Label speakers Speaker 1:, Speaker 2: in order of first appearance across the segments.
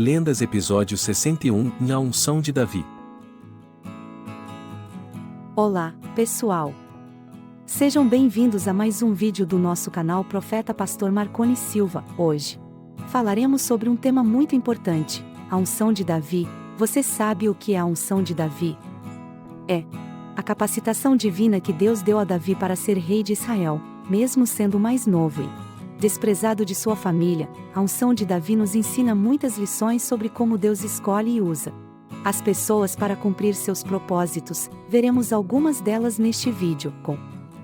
Speaker 1: Lendas episódio 61 A unção de Davi.
Speaker 2: Olá, pessoal! Sejam bem-vindos a mais um vídeo do nosso canal Profeta Pastor Marconi Silva. Hoje falaremos sobre um tema muito importante, a unção de Davi. Você sabe o que é a unção de Davi? É a capacitação divina que Deus deu a Davi para ser rei de Israel, mesmo sendo o mais novo e desprezado de sua família. A unção de Davi nos ensina muitas lições sobre como Deus escolhe e usa as pessoas para cumprir seus propósitos. Veremos algumas delas neste vídeo, com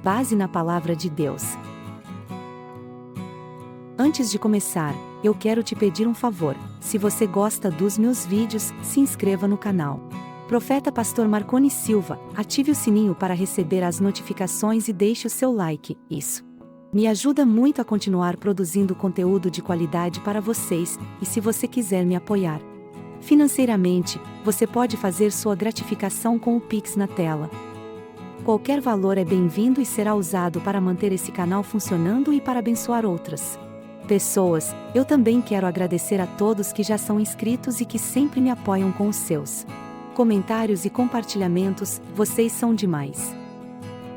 Speaker 2: base na palavra de Deus. Antes de começar, eu quero te pedir um favor. Se você gosta dos meus vídeos, se inscreva no canal Profeta Pastor Marconi Silva, ative o sininho para receber as notificações e deixe o seu like. Isso me ajuda muito a continuar produzindo conteúdo de qualidade para vocês. E se você quiser me apoiar financeiramente, você pode fazer sua gratificação com o Pix na tela. Qualquer valor é bem-vindo e será usado para manter esse canal funcionando e para abençoar outras pessoas. Eu também quero agradecer a todos que já são inscritos e que sempre me apoiam com os seus comentários e compartilhamentos. Vocês são demais.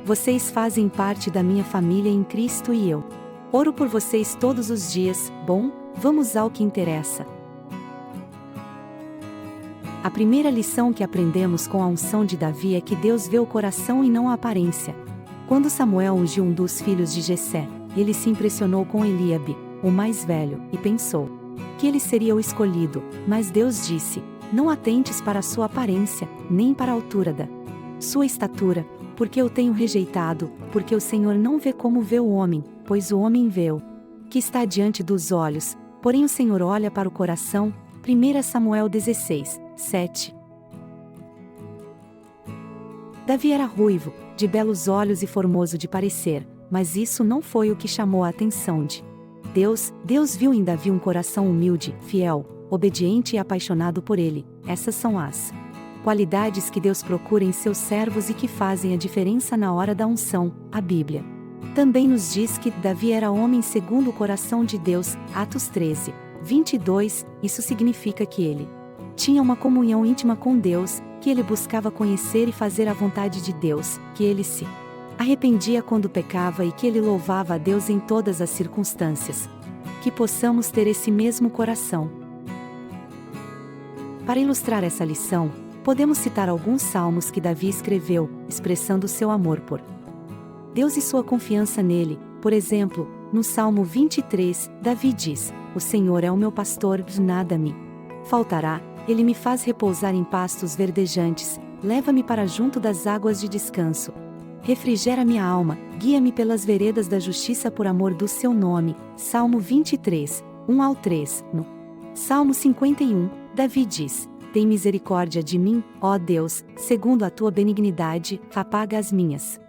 Speaker 2: Vocês fazem parte da minha família em Cristo e eu oro por vocês todos os dias. Bom, vamos ao que interessa. A primeira lição que aprendemos com a unção de Davi é que Deus vê o coração e não a aparência. Quando Samuel ungiu um dos filhos de Jessé, ele se impressionou com Eliabe, o mais velho, e pensou que ele seria o escolhido. Mas Deus disse: não atentes para a sua aparência, nem para a altura da sua estatura, porque eu tenho rejeitado, porque o Senhor não vê como vê o homem, pois o homem vê o que está diante dos olhos, porém o Senhor olha para o coração. 1 Samuel 16, 7. Davi era ruivo, de belos olhos e formoso de parecer, mas isso não foi o que chamou a atenção de Deus. Deus viu em Davi um coração humilde, fiel, obediente e apaixonado por ele. Essas são as qualidades que Deus procura em seus servos e que fazem a diferença na hora da unção. A Bíblia também nos diz que Davi era homem segundo o coração de Deus. Atos 13, 22. Isso significa que ele tinha uma comunhão íntima com Deus, que ele buscava conhecer e fazer a vontade de Deus, que ele se arrependia quando pecava e que ele louvava a Deus em todas as circunstâncias. Que possamos ter esse mesmo coração. Para ilustrar essa lição, podemos citar alguns salmos que Davi escreveu, expressando seu amor por Deus e sua confiança nele. Por exemplo, no Salmo 23, Davi diz: o Senhor é o meu pastor, nada me faltará. Ele me faz repousar em pastos verdejantes, leva-me para junto das águas de descanso. Refrigera minha alma, guia-me pelas veredas da justiça por amor do seu nome. Salmo 23, 1 ao 3. No Salmo 51, Davi diz: tem misericórdia de mim, ó Deus, segundo a tua benignidade, apaga as minhas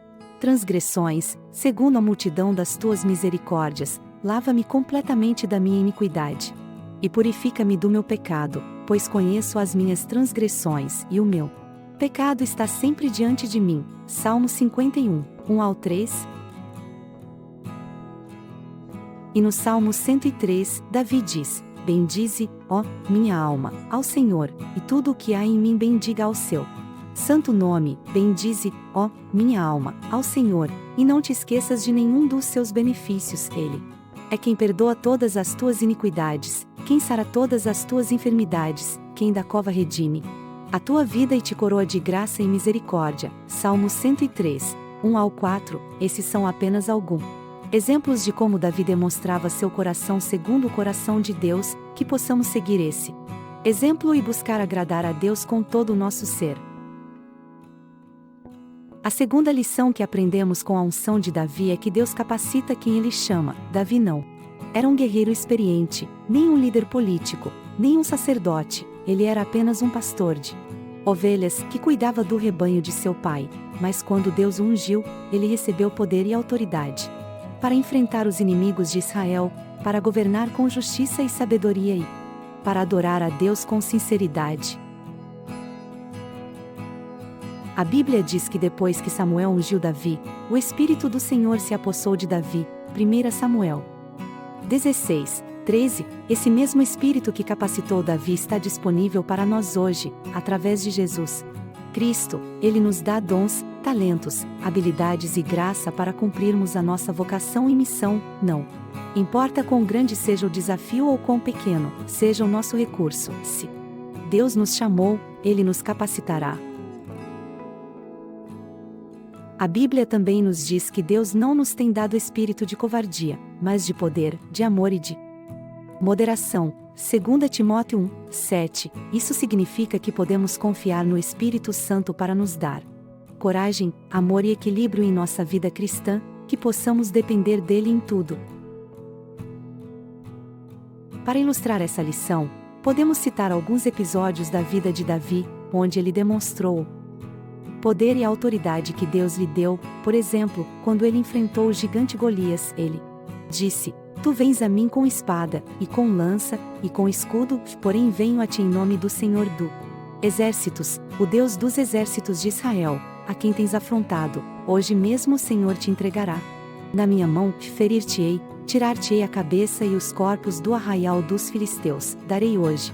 Speaker 2: transgressões, segundo a multidão das tuas misericórdias, lava-me completamente da minha iniquidade. E purifica-me do meu pecado, pois conheço as minhas transgressões, e o meu pecado está sempre diante de mim. Salmo 51, 1 ao 3. E no Salmo 103, Davi diz: bendize, ó minha alma, ao Senhor, e tudo o que há em mim bendiga ao seu santo nome. Bendize, ó minha alma, ao Senhor, e não te esqueças de nenhum dos seus benefícios. Ele é quem perdoa todas as tuas iniquidades, quem sara todas as tuas enfermidades, quem da cova redime a tua vida e te coroa de graça e misericórdia. Salmo 103, 1 ao 4. Esses são apenas alguns exemplos de como Davi demonstrava seu coração segundo o coração de Deus. Que possamos seguir esse exemplo e buscar agradar a Deus com todo o nosso ser. A segunda lição que aprendemos com a unção de Davi é que Deus capacita quem ele chama. Davi não era um guerreiro experiente, nem um líder político, nem um sacerdote. Ele era apenas um pastor de ovelhas que cuidava do rebanho de seu pai. Mas quando Deus o ungiu, ele recebeu poder e autoridade para enfrentar os inimigos de Israel, para governar com justiça e sabedoria e para adorar a Deus com sinceridade. A Bíblia diz que depois que Samuel ungiu Davi, o Espírito do Senhor se apossou de Davi. 1 Samuel 16, 13. Esse mesmo Espírito que capacitou Davi está disponível para nós hoje, através de Jesus Cristo. Ele nos dá dons, talentos, habilidades e graça para cumprirmos a nossa vocação e missão. Não importa quão grande seja o desafio ou quão pequeno seja o nosso recurso, se Deus nos chamou, Ele nos capacitará. A Bíblia também nos diz que Deus não nos tem dado espírito de covardia, mas de poder, de amor e de moderação. 2 Timóteo 1, 7. Isso significa que podemos confiar no Espírito Santo para nos dar coragem, amor e equilíbrio em nossa vida cristã, que possamos depender dele em tudo. Para ilustrar essa lição, podemos citar alguns episódios da vida de Davi, onde ele demonstrou poder e autoridade que Deus lhe deu. Por exemplo, quando ele enfrentou o gigante Golias, ele disse: Tu vens a mim com espada, e com lança, e com escudo, porém venho a ti em nome do Senhor do Exércitos, o Deus dos exércitos de Israel, a quem tens afrontado. Hoje mesmo o Senhor te entregará na minha mão, ferir-te-ei, tirar-te-ei a cabeça e os corpos do arraial dos filisteus, darei hoje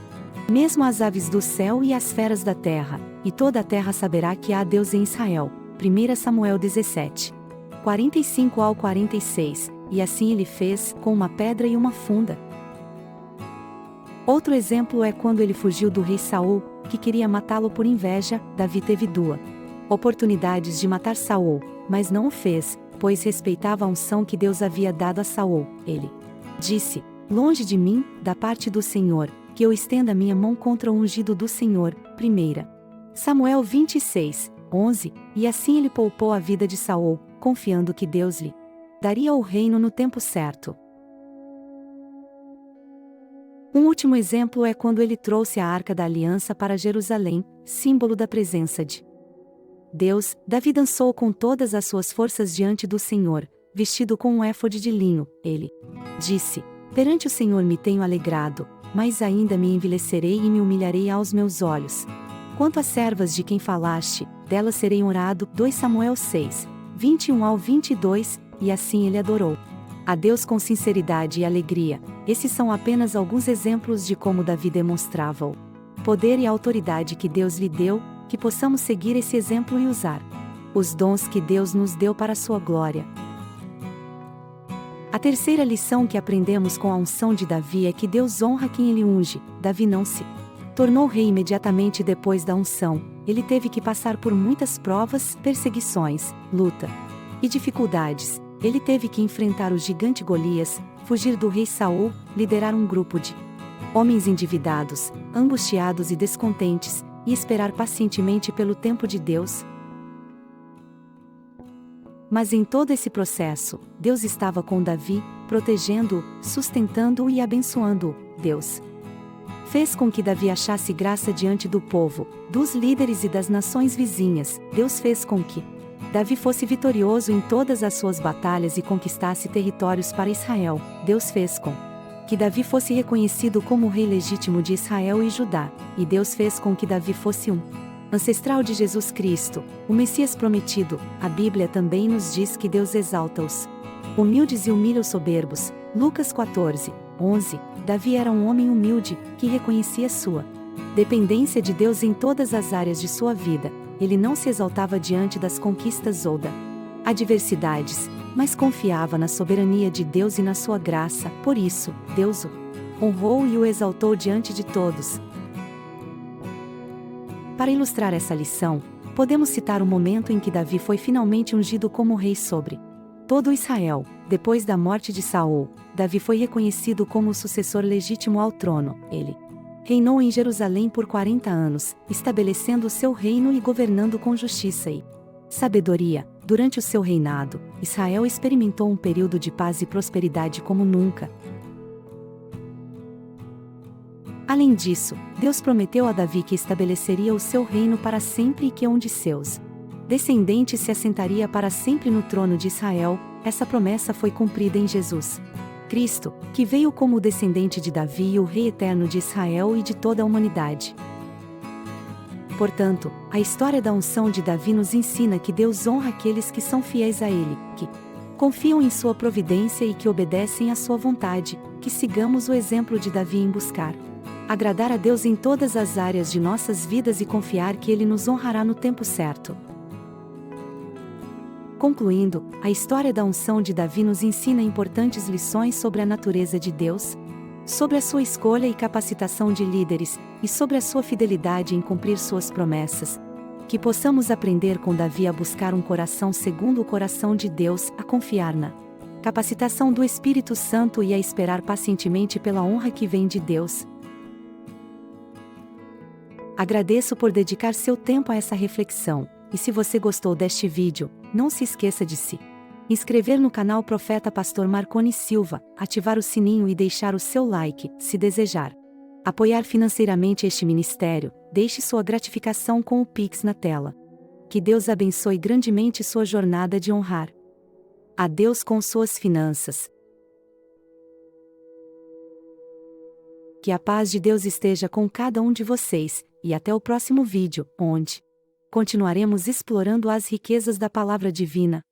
Speaker 2: mesmo às aves do céu e às feras da terra, e toda a terra saberá que há Deus em Israel. 1 Samuel 17. 45 ao 46, e assim ele fez, com uma pedra e uma funda. Outro exemplo é quando ele fugiu do rei Saul, que queria matá-lo por inveja. Davi teve duas oportunidades de matar Saul, mas não o fez, pois respeitava a unção que Deus havia dado a Saul. Ele disse: Longe de mim, da parte do Senhor, que eu estenda minha mão contra o ungido do Senhor. 1 Samuel 26, 11, e assim ele poupou a vida de Saul, confiando que Deus lhe daria o reino no tempo certo. Um último exemplo é quando ele trouxe a Arca da Aliança para Jerusalém, símbolo da presença de Deus. Davi dançou com todas as suas forças diante do Senhor, vestido com um éfode de linho. Ele disse: Perante o Senhor me tenho alegrado, mas ainda me envilecerei e me humilharei aos meus olhos. Quanto às servas de quem falaste, delas serei honrado. 2 Samuel 6, 21 ao 22, e assim ele adorou a Deus com sinceridade e alegria. Esses são apenas alguns exemplos de como Davi demonstrava o poder e a autoridade que Deus lhe deu, que possamos seguir esse exemplo e usar os dons que Deus nos deu para a sua glória. A terceira lição que aprendemos com a unção de Davi é que Deus honra quem ele unge. Davi não se tornou rei imediatamente depois da unção. Ele teve que passar por muitas provas, perseguições, luta e dificuldades. Ele teve que enfrentar o gigante Golias, fugir do rei Saul, liderar um grupo de homens endividados, angustiados e descontentes, e esperar pacientemente pelo tempo de Deus. Mas em todo esse processo, Deus estava com Davi, protegendo-o, sustentando-o e abençoando-o. Deus fez com que Davi achasse graça diante do povo, dos líderes e das nações vizinhas. Deus fez com que Davi fosse vitorioso em todas as suas batalhas e conquistasse territórios para Israel. Deus fez com que Davi fosse reconhecido como o rei legítimo de Israel e Judá. E Deus fez com que Davi fosse um ancestral de Jesus Cristo, o Messias prometido. A Bíblia também nos diz que Deus exalta os humildes e humilha os soberbos. Lucas 14, 11. Davi era um homem humilde, que reconhecia sua dependência de Deus em todas as áreas de sua vida. Ele não se exaltava diante das conquistas ou das adversidades, mas confiava na soberania de Deus e na sua graça. Por isso, Deus o honrou e o exaltou diante de todos. Para ilustrar essa lição, podemos citar o momento em que Davi foi finalmente ungido como rei sobre todo Israel. Depois da morte de Saul, Davi foi reconhecido como o sucessor legítimo ao trono. Ele reinou em Jerusalém por 40 anos, estabelecendo o seu reino e governando com justiça e sabedoria. Durante o seu reinado, Israel experimentou um período de paz e prosperidade como nunca. Além disso, Deus prometeu a Davi que estabeleceria o seu reino para sempre e que um de seus descendentes se assentaria para sempre no trono de Israel. Essa promessa foi cumprida em Jesus Cristo, que veio como o descendente de Davi e o Rei eterno de Israel e de toda a humanidade. Portanto, a história da unção de Davi nos ensina que Deus honra aqueles que são fiéis a Ele, que confiam em sua providência e que obedecem à sua vontade, que sigamos o exemplo de Davi em buscar agradar a Deus em todas as áreas de nossas vidas e confiar que Ele nos honrará no tempo certo. Concluindo, a história da unção de Davi nos ensina importantes lições sobre a natureza de Deus, sobre a sua escolha e capacitação de líderes, e sobre a sua fidelidade em cumprir suas promessas. Que possamos aprender com Davi a buscar um coração segundo o coração de Deus, a confiar na capacitação do Espírito Santo e a esperar pacientemente pela honra que vem de Deus. Agradeço por dedicar seu tempo a essa reflexão, e se você gostou deste vídeo, não se esqueça de se inscrever no canal Profeta Pastor Marconi Silva, ativar o sininho e deixar o seu like, se desejar apoiar financeiramente este ministério, deixe sua gratificação com o Pix na tela. Que Deus abençoe grandemente sua jornada de honrar a Deus com suas finanças. Que a paz de Deus esteja com cada um de vocês, e até o próximo vídeo, onde continuaremos explorando as riquezas da palavra divina.